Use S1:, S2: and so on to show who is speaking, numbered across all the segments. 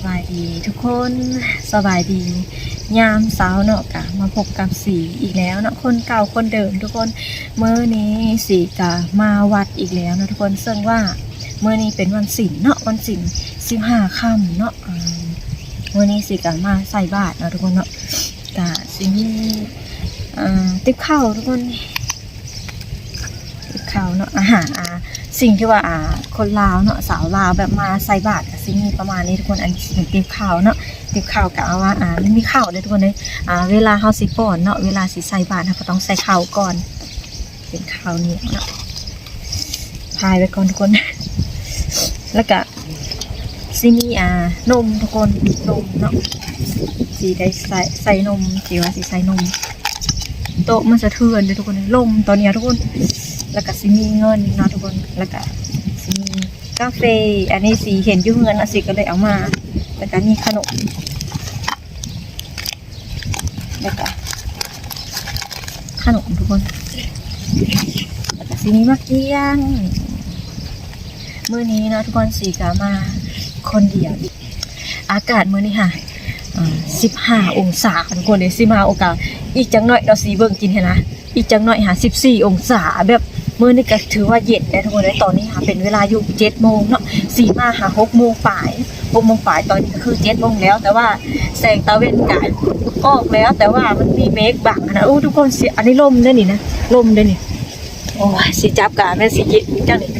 S1: บายดีทุกคนสบายดียามเช้าเนาะกะมาพบกับสีอีกแล้วเนาะคนเก่าคนเดิมทุกคนเมื่อนี้สีกะมาวัดอีกแล้วนะทุกคนซึ่งว่าเมื่อนี้เป็นวันศีลเนาะวันศีล15 ค่ำเนาะเมื่อนี้สีกะมาใส่บาตรเนาะทุกคนเนาะกะสีนี้ติ๊บข้าวทุกคนติ๊บข้าวเนาะอาหารสิ่งที่ว่าคนลาวเนาะสาวลาวแบบมาใส่บาตรกับสิ่งนี้ประมาณนี้ทุกคนอันนี้เป็นติ๊บข้าวเนาะติ๊บข้าวกะว่ามันมีข้าวเลยทุกคนเลยเวลาเฮาสิป้อนเนาะเวลาสิใส่บาตรเราก็ต้องใส่ข้าวก่อนเป็นข้าวนี่เนาะพายไปก่อนทุกคนแล้วก็สิมีนมทุกคนนมเนาะสีได้ใส่นมสีว่าสีใส่นมโต๊ะมันสะเทือนเลยทุกคนลมตอนนี้ทุกคนแล้วก็สิมีเงินเนาะทุกคนแล้วก็สิมีกาแฟอันนี้สีเห็นยุ่งเงินสิก็เลยเอามาแล้วก็มีขนมแล้วก็ขนมทุกคนแล้วก็สิมีมะเขือมื้อนี้เนาะทุกคนสีกามาคนเดียวอากาศมื้อนี้ค่ะ15 องศาทุกคนเลย15 องศาอีกจังหน่อยเราสีเบิ่งกินเห็นนะอีกจังหน่อย14 องศาแบบมื้อนี้ก็ถือว่าเย็นได้ทุกคนเลยตอนนี้ค่ะเป็นเวลาอยู่7 โมงเนาะสีมา6 โมงฝ่าย6 โมงฝ่ายตอนนี้ก็คือ7 โมงแล้วแต่ว่าแสงตะเวนกายออกแล้วแต่ว่ามันมีเมฆบังนะทุกคนสิอันนี้ลมด้วยนี่นะลมด้วยนี่โอ้ยสีจับกาแม่สีเย็นจังนี่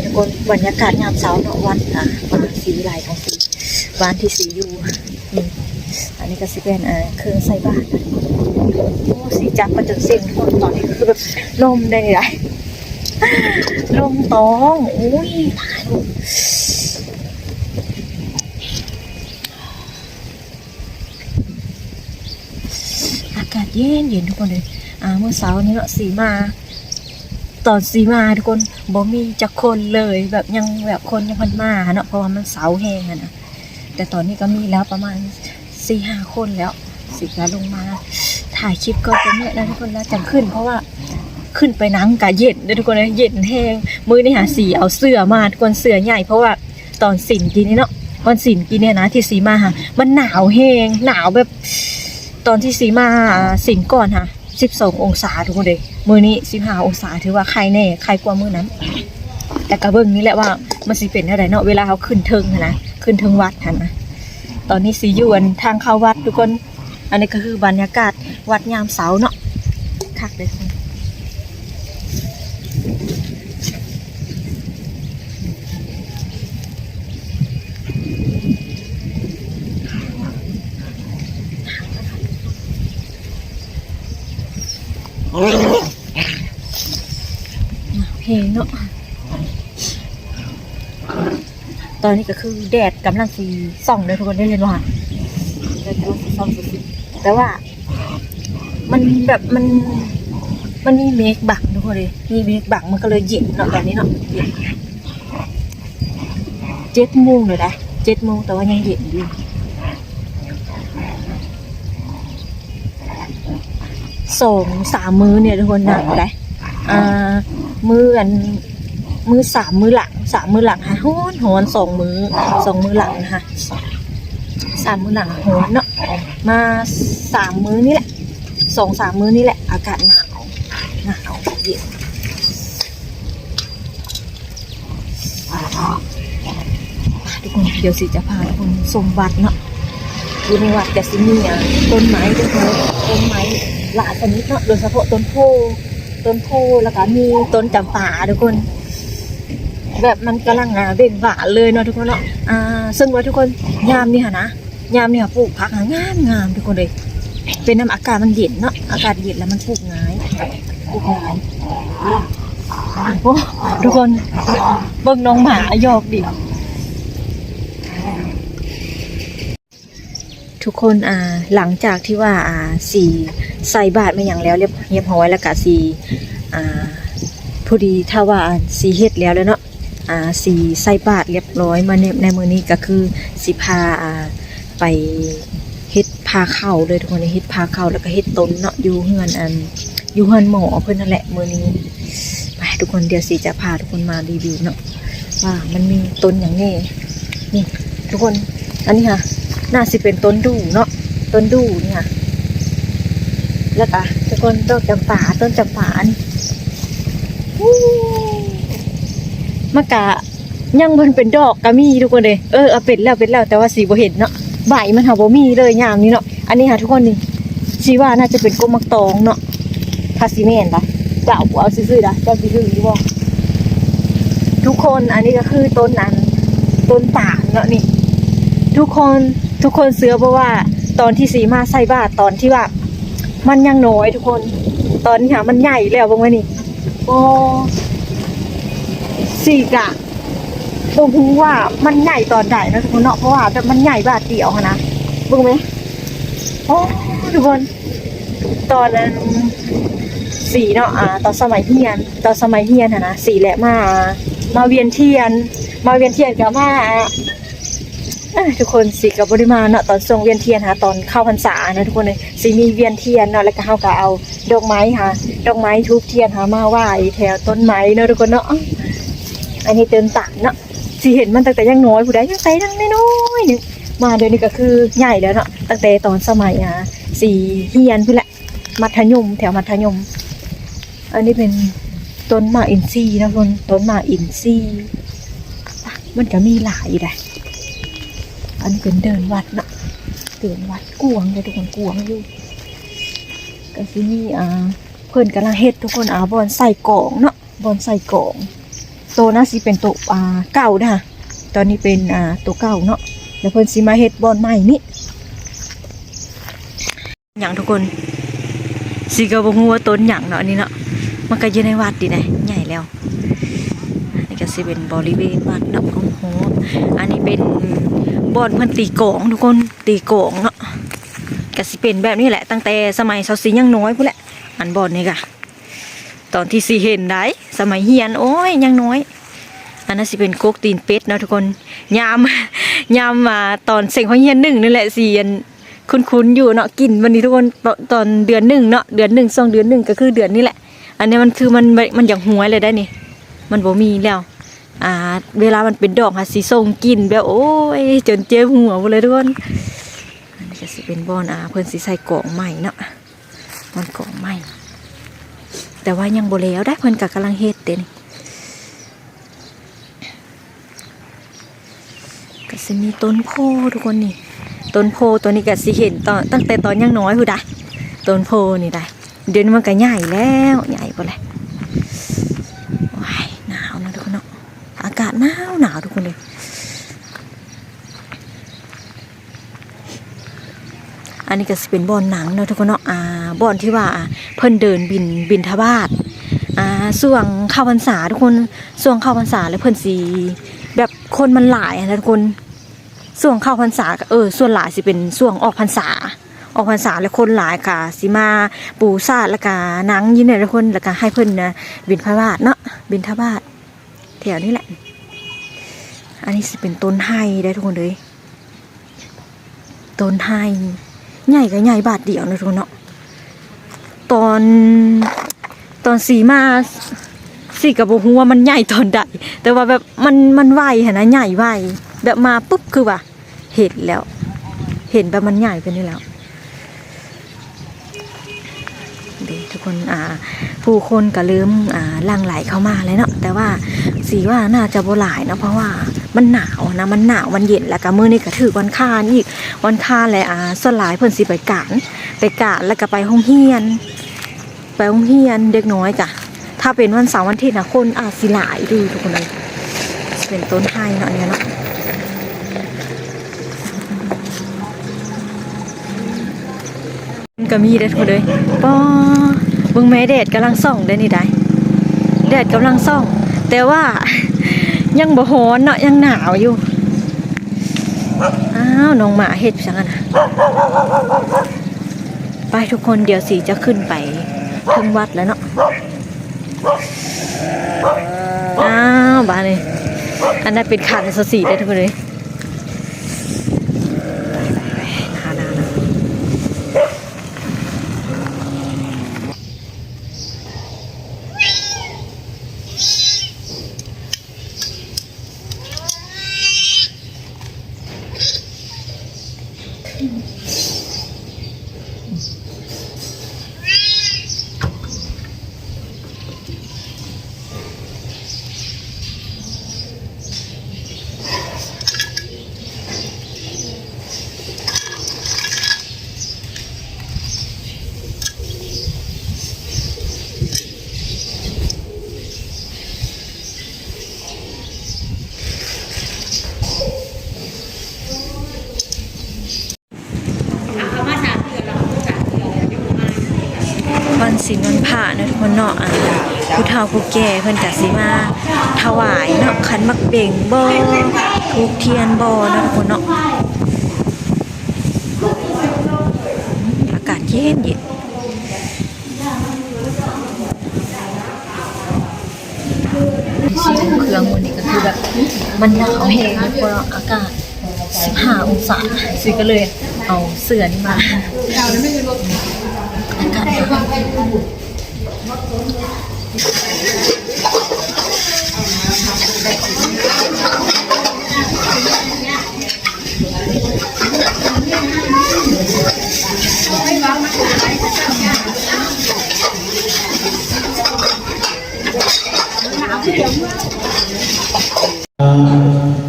S1: ทุกคนบรรยากาศยามเช้าเนาะวันมาสีไหลของสีวันที่สีอยู่อันนี้ก็สิเป็นเครื่องใส่บาตรโอ้สีจับประจนเสียงทุกคนตอนนี้คือแบบลมได้เลยลมตองอุ้ยถ่ายรูปอากาศเย็นเย็นทุกคนเลยเมื่อเช้านี้เนาะสีมาตอนสีมาทุกคนบ่มีจักคนเลยแบบยังแบบคนยังพันมาเนาะเพราะว่ามันเสาแห้งนะแต่ตอนนี้ก็มีแล้วประมาณ4-5 คนแล้วสิกาลงมาถ่ายคลิปก็จะเนี่ยนะทุกคนแล้วจังขึ้นเพราะว่าขึ้นไปนั่งกะเย็นนะทุกคนนะเย็นแห้งมื้อนี้หาสีเอาเสื้อมาทุกคนเสื้อใหญ่เพราะว่าตอนศีลกินนี่เนาะวันศีลกินเนี่ยนะที่สีมามันหนาวแห้งหนาวแบบตอนที่สีมาศีลก่อน12 องศาทุกคนเลยมื้อนี้15 องศาถือว่าใครแน่ใครกว่ามื้อนั้นแต่กระเบื้องนี้แหละว่ามันสิเป็นอะไรเนาะเวลาเขาขึ้นเทิงนะขึ้นเทิงวัดนะตอนนี้สีอยู่ทางเข้าวัดทุกคนอันนี้ก็คือบรรยากาศวัดยามเช้าเนาะคักเลยเพลงเนาะตอนนี้ก็คือแดดกำลังสีส่องเลยทุกคนได้เห็นว่าแดดกำลังสีส่องสุดๆแต่ว่ามันแบบมันมีเมฆบังทุกคนเลยมีเมฆบังมันก็เลยเย็นเนาะตอนนี้เนาะเย็น7 โมงเลยนะ7 โมงแต่ว่ายังเย็นอยู่2-3 มื้อเนี่ยทุกคนหนักเลยมื้อ3 มื้อหลัง3 มื้อหลังโหน2 มื้อหลังนะคะ3 มื้อหลังโหนเนาะมา3 มื้อนี่แหละ2-3 มื้อนี่แหละอากาศหนาวเย็นทุกคนเดี๋ยวสิจะพาทุกคนชมวัดเนาะอยู่ในวัดจะสิมีต้นไม้ทุกคนต้นไม้หลายชนิดเนาะโดยเฉพาะต้นโพแล้วก็มีต้นจำปาทุกคนแบบมันกำลังเบ่งบานเลยเนาะทุกคนเนาะซึ่งว่าทุกคนยามนี่นะยามนี่ปลูกผักงามทุกคนเลยเป็นน้ำอากาศมันเย็นเนาะอากาศเย็นแล้วมันปลูกง่ายโอ้ทุกคนเบิ่งน้องหมาหยอกดิทุกคนหลังจากที่ว่าสีใส่บาตรมาอย่างแล้วเรียบร้อยแล้วก็สีพอดีถ้าว่าสีเฮ็ดแล้วเนาะสีใส่บาตรเรียบร้อยมาในมือนี้ก็คือสีพาไปเฮ็ดพาเข้าเลยทุกคนเฮ็ดพาเข้าแล้วก็เฮ็ดต้นเนาะอยู่เฮือนหมอเพิ่นนั่นแหละมือนี้ไปทุกคนเดี๋ยวสีจะพาทุกคนมารีวิวเนาะว่ามันมีต้นอย่างนี้นี่ทุกคน อันนี้ค่ะน่าสิเป็นต้นดูเนาะต้นดูนี่ค่ะแล้วก็ทุกคนดอกจำปาต้นจำปานี่มะกะยังมันเป็นดอกก็มีทุกคนเลยเอาเป็นแล้วแต่ว่าสีบ่เห็นเนาะใบมันหาบ่มีเลยยามนี้เนาะอันนี้ค่ะทุกคนนี่ชีว่าน่าจะเป็นกมักตองเนาะคาซิเมนปะเจ้าเอาซื้อๆนะเจ้าซื้อหรือบ่ทุกคนอันนี้ก็คือต้นนั้นต้นป่าเนาะนี่ทุกคนเสือเพราะว่าตอนที่สีมาใส่บาตรตอนที่ว่ามันยังน้อยทุกคนตอนนี้ค่ะมันใหญ่แล้วบ้างไหมนี่โอ้สีกะบ่รู้ว่ามันใหญ่ตอนใดนะทุกคนเนาะเพราะว่าแบบมันใหญ่บาทเดียวนะบ้างไหมโอ้ทุกคนตอนนั้นสีเนาะตอนสมัยเฮียนนะสีแหละมาเวียนเทียนกับมาทุกคนสีกับบริมาเนาะตอนทรงเวียนเทียนตอนเข้าพรรษานะทุกคนเลยสีมีเวียนเทียนเนาะแล้วก็เฮาก็เอาดอกไม้ดอกไม้ทูบเทียนมาไหว้แถวต้นไม้เนาะทุกคนเนาะอันนี้เติมต่างเนาะสีเห็นมันตั้งแต่ยังน้อยผู้ใดยังใส่ดังน้อยนึงมาเดี๋ยวนี้ก็คือใหญ่แล้วเนาะตั้งแต่ตอนสมัยสีเฮียนพี่แหละมัธยมแถวมัธยมอันนี้เป็นต้นหมากอินทรีนะคนต้นหมากอินทรีมันก็มีหลายเลยอันนี้เป็นเดินวัดเนาะเดินวัดกวงเลยทุกคนกวงอยู่ก็ที่นี่เพิ่นกำลังเฮ็ดทุกคนบอนใส่กล่องเนาะบอนใส่กล่องโตน่าสิเป็นโตเก่านะตอนนี้เป็นตัวเก่าเนาะแล้วเพิ่นสิมาเฮ็ดบอนใหม่นี่อย่างทุกคนสิก็บ่ฮู้ว่าต้นหยังเนาะอันนี้เนาะมันก็อยู่ในวัดดินะใหญ่แล้วนี่ก็สิเป็นบริเวณวัดเนาะโอ้โหอันนี้เป็นบ่อนเพิ่นตีกลองทุกคนตีกลองเนาะก็สิเป็นแบบนี้แหละตั้งแต่สมัยชาวศรียังน้อยพุ่นแหละอันบ่อนนี่ก็ตอนที่สิเห็นได้สมัยเฮียนโอ้ยยังน้อยอันนั้นสิเป็นโกกตีนเป็ดเนาะทุกคนยามมาตอนเซ็งของเฮียน1นี่แหละสิอันคุ้นๆอยู่เนาะกินวันนี้ทุกคนตอนเดือน1เนาะเดือน1 2เดือน1ก็คือเดือนนี้แหละอันนี้มันคือมันอย่างหวยเลยได้นี่มันบ่มีแล้วเวลามันเป็นดอกสีส้มกินแบบโอ้ยจนเจ็บหัวหมดเลยทุกคนอันนี้ก็สิเป็นบอนเพิ่นสิใส่กล่องใหม่เนาะมันกล่องใหม่แต่ว่ายังบ่แล้วได้เพิ่นก็กำลังเฮ็ดเด้นี่ก็สิมีต้นโพทุกคนนี่ต้นโพตัวนี้ก็สิเห็นตั้งแต่ตอนยังน้อยพุ่นได้ต้นโพนี่ได้เดี๋ยวนี้มันก็ใหญ่แล้วใหญ่บ่เลยว้ายหนาวนะทุกคนเนาะอากาศหนาวทุกคนเลยอันนี้ก็สิเป็นบ่อนหนังเนาะทุกคนเนาะบ่อนที่ว่าเพิ่นเดินบินทบาทช่วงเข้าพรรษาทุกคนช่วงเข้าพรรษาแล้วเพิ่นสิแบบคนมันหลายนะทุกคนช่วงเข้าพรรษาส่วนหลายสิเป็นช่วงออกพรรษาแล้วคนหลายค่ะสิมาปูซาดแล้วก็หนังยินเนี่ยทุกคนแล้วก็ให้เพิ่นนะบิณฑบาตเนาะบิณฑบาตแถวนี้แหละอันนี้สิเป็นต้นไห้ได้ทุกคนเลยต้นไห้ใหญ่ก็ใหญ่บาทเดียวนะทุกคนเนาะตอนสีมาสีกับบ่ฮู้ว่ามันใหญ่ตอนใดแต่ว่าแบบมันไวหั่นนะใหญ่ไวแบบมาปุ๊บคือว่าเห็นแล้วเห็นแบบมันใหญ่ไปนี่แล้วทุกคนผู้คนก็เริ่มหลั่งไหลเข้ามาเลยเนาะแต่ว่าสีว่าน่าจะบ่หลายเนาะเพราะว่ามันหนาวนะมันเย็นแล้วก็มื้อนี้ก็ถือวันคานอีกวันคานเลยส่วนหลายเพิ่นสิไปกานแล้วก็ไปโรงเรียนเด็กน้อยจ้ะถ้าเป็นวันเสาร์วันอาทิตย์นะคนสิหลายดูทุกคนเลยเป็นต้นไห้เนาะเนี่ยเนาะก็มีได้ทุกคนเลยป้อเบิ่งแม่แดดกำลังส่องได้นี่ได้แดดกำลังส่องแต่ว่ายังบ่ร้อนเนาะยังหนาวอยู่น้องหมาเฮ็ดจังนะไปทุกคนเดี๋ยวสีจะขึ้นไปถึงวัดแล้วเนาะบ้านนี่อันนั้นเป็นขันสสีได้ทุกคนเลย วันศีลวันพระเนาะทุกคนเนาะผู้เฒ่าผู้แก่เพิ่นก็สิมาถวายเนาะขันมักเบ่งบ่ทูบเทียนบ่เนาะทุกคนเนาะอากาศเย็นเย็นสีเครื่องวันนี้ก็คือแบบมันหนาวแห้งทุกคนเนาะอากาศ15องศาสิก็เลยเอาเสื้อนี่มาอากาศ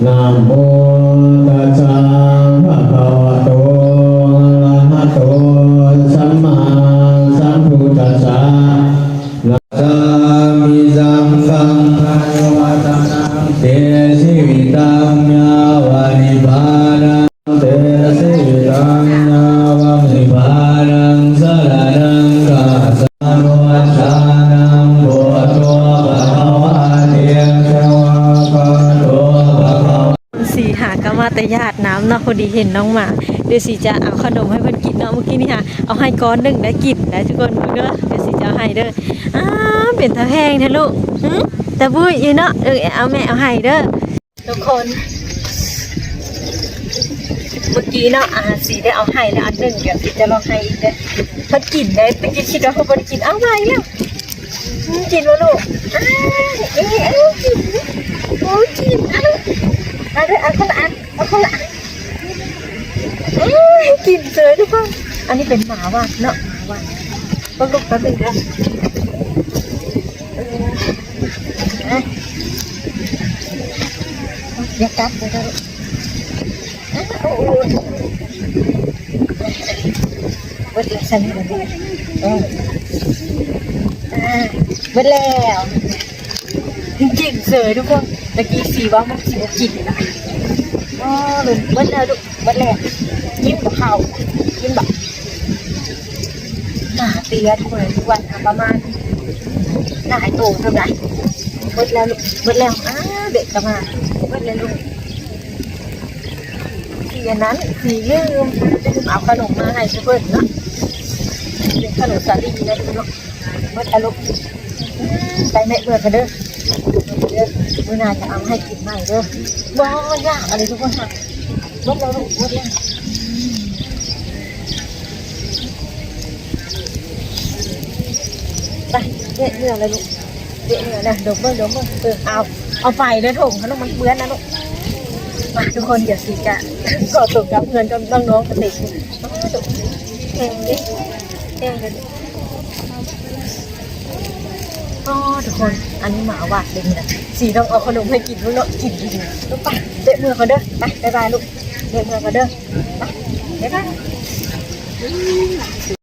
S2: นะโมตัสสะภะคะวะโตอะระหะโตสัมมาสัมพุทธัสสะนะสามิสังฆังภะวัตนังเตสิวิตังยาวะนิพพานังเตสิวิตังยาวะนิพพานังสรณังกัสสะโนชานังโพธัวภะคะวะเตชะวะภะโตภะคะวะ
S1: สีหากะมาแต่ญาติน้ำเนาะพอดีเห็นน้องหมาเดี๋ยวสีจะเอาขนมให้เพิ่นกินเนาะเมื่อกี้นี่ค่ะเอาให้ก้อนหนึ่งได้กินได้ทุกคนเด้อเดี๋ยวสีจะเอาให้เด้อเป็นตาแพงแท้ลูกแต่บุ้ยอยู่เนาะเอาแม่เอาให้เด้อทุกคนเมื่อกี้เนาะสีได้เอาให้แล้วอันหนึ่งเดี๋ยวสีจะลองให้อีกเด้อเพิ่นกินได้เมื่อกี้คิดว่าเพิ่นบ่ได้กินเอาไว้แล้วกินวะลูกกินโอ้กินเอาคนละอันเอาคนละอันกินเลยทุกคนอันนี้เป็นหมาว่ะเนาะหมาว่ะก็ลุกแป๊บนึงนะอย่ากัดเลยนะโอ้ยวัดแล้วฉันเลยวัดแล้วจริงๆเลยทุกคนตะกี้สีว่ามันสีกินนะลุงวัดแล้วลูกวัดแล้วยิ้มกับเขายิ้มแบบหนาเตี้ยทุกคนทุกวันประมาณหนาโตเท่าไหร่วัดแล้วลูกวัดแล้วเด็กจะมาวัดแล้วลูกสีนั้นสีลืมเอาขนมมาให้เพื่อนเนาะเป็นขนมสาลีนะทุกคนวัดแล้วลูกไปแม่เบื่อกันเด้อมื่อนาจะเอาให้กินใหม่เด้อบ้ายากอะไรทุกคนค่ะวัดแล้วลูกวัดแล้วไปเด็ดเนื้อเลยลูกเด็ดเนื้อนะเดี๋ยวเบิ้งเอาไปเลยถุงขนมมันเปื้อนนะลูกมาทุกคนอย่าสีกะก่อตกกับเงินกับน้องๆกระติกแข่งดิแข่งกันทุกคนอันนี้หมาวัดเลยนะสีต้องเอาขนมให้กินลูกเนาะกินดีๆลูกไปเตะมือเขาเด้อไปบ๊ายบายลูกเตะมือเขาเด้อไปบ๊ายบาย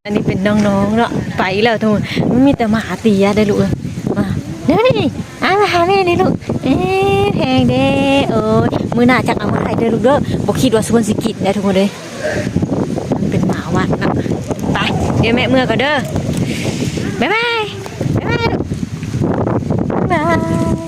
S1: อันนี้เป็นน้องๆเนาะไปแล้วทุกคนมีแต่หมาตีได้ลูกมาเด้อนี่มาหาแม่นี่ลูกแพงเด้มือหน้าจักเอามาให้เด้อลูกเด้อบอกคิดว่าส่วนสิกินได้ทุกคนเลยมันเป็นหมาวัดนะไปเดี๋ยวแม่มือเขาเด้อบ๊ายบายบ๊ายบายลูกบาย